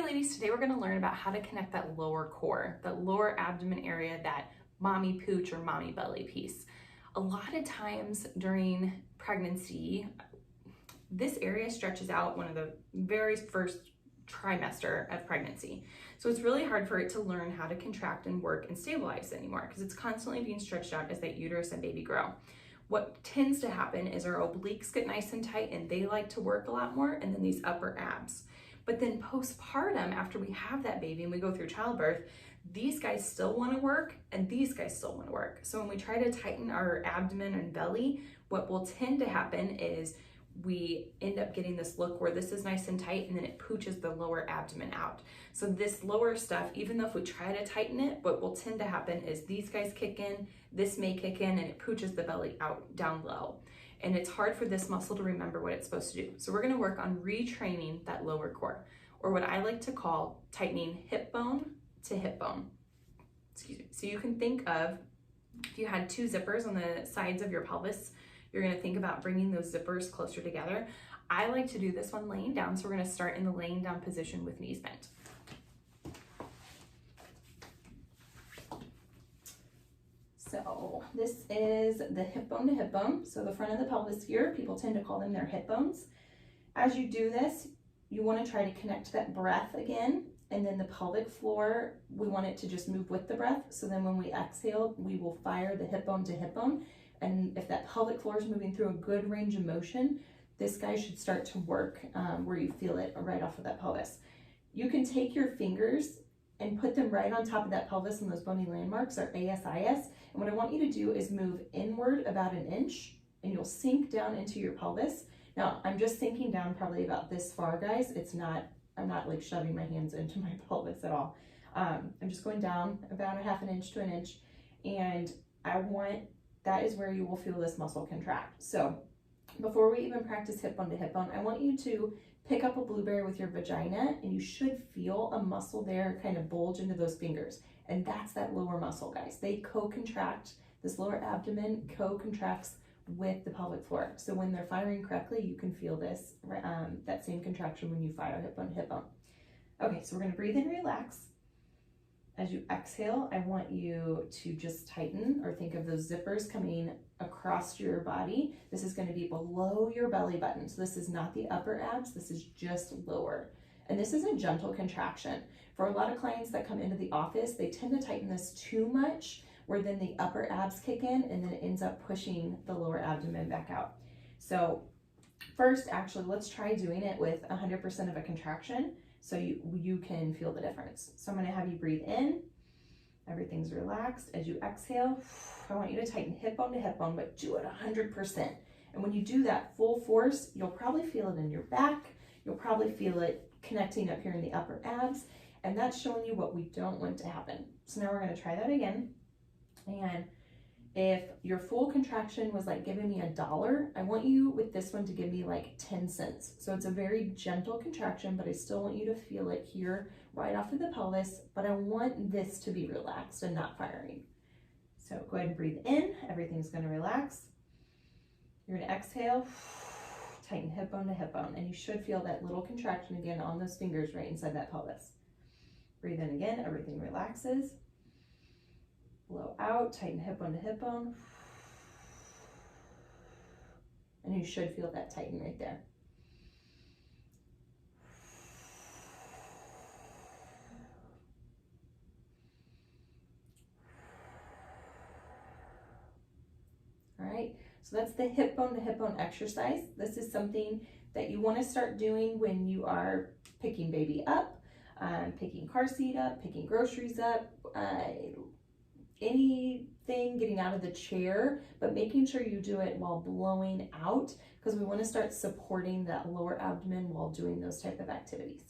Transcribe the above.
ladies, today we're going to learn about how to connect that lower core, that lower abdomen area, that mommy pooch or mommy belly piece. A lot of times during pregnancy, this area stretches out one of the very first trimester of pregnancy. So it's really hard for it to learn how to contract and work and stabilize anymore because it's constantly being stretched out as that uterus and baby grow. What tends to happen is our obliques get nice and tight and they like to work a lot more, and then these upper abs. But then postpartum, after we have that baby and we go through childbirth, these guys still want to work and these guys still want to work. So when we try to tighten our abdomen and belly, what will tend to happen is we end up getting this look where this is nice and tight and then it pooches the lower abdomen out. So this lower stuff, even though if we try to tighten it, what will tend to happen is these guys kick in, this may kick in, and it pooches the belly out down low. And it's hard for this muscle to remember what it's supposed to do. So we're gonna work on retraining that lower core, or what I like to call tightening hip bone to hip bone. Excuse me. So you can think of, if you had two zippers on the sides of your pelvis, you're gonna think about bringing those zippers closer together. I like to do this one laying down, so we're gonna start in the laying down position with knees bent. So this is the hip bone to hip bone. So the front of the pelvis here, people tend to call them their hip bones. As you do this, you want to try to connect that breath again, and then the pelvic floor, we want it to just move with the breath. So then when we exhale, we will fire the hip bone to hip bone. And if that pelvic floor is moving through a good range of motion, this guy should start to work where you feel it right off of that pelvis. You can take your fingers and put them right on top of that pelvis, and those bony landmarks are ASIS. And what I want you to do is move inward about an inch, and you'll sink down into your pelvis. Now, I'm just sinking down probably about this far, guys. I'm not like shoving my hands into my pelvis at all. I'm just going down about a half an inch to an inch, and that is where you will feel this muscle contract. So before we even practice hip bone to hip bone, I want you to pick up a blueberry with your vagina, and you should feel a muscle there kind of bulge into those fingers. And that's that lower muscle, guys. They co-contract, this lower abdomen co-contracts with the pelvic floor. So when they're firing correctly, you can feel this, that same contraction when you fire hip bone to hip bone. Okay, so we're gonna breathe in, relax. As you exhale, I want you to just tighten, or think of those zippers coming across your body. This is going to be below your belly button. So this is not the upper abs, this is just lower. And this is a gentle contraction. For a lot of clients that come into the office, they tend to tighten this too much, where then the upper abs kick in and then it ends up pushing the lower abdomen back out. So first, actually, let's try doing it with 100% of a contraction, so you can feel the difference. So I'm gonna have you breathe in, everything's relaxed. As you exhale, I want you to tighten hip bone to hip bone, but do it 100%. And when you do that full force, you'll probably feel it in your back, you'll probably feel it connecting up here in the upper abs, and that's showing you what we don't want to happen. So now we're gonna try that again. And if your full contraction was like giving me $1, I want you with this one to give me like 10 cents. So it's a very gentle contraction, but I still want you to feel it here right off of the pelvis, but I want this to be relaxed and not firing. So go ahead and breathe in, everything's gonna relax. You're gonna exhale, tighten hip bone to hip bone, and you should feel that little contraction again on those fingers right inside that pelvis. Breathe in again, everything relaxes. Blow out, tighten hip bone to hip bone. And you should feel that tighten right there. All right, so that's the hip bone to hip bone exercise. This is something that you want to start doing when you are picking baby up, picking car seat up, picking groceries up, anything, getting out of the chair, but making sure you do it while blowing out, because we want to start supporting that lower abdomen while doing those type of activities.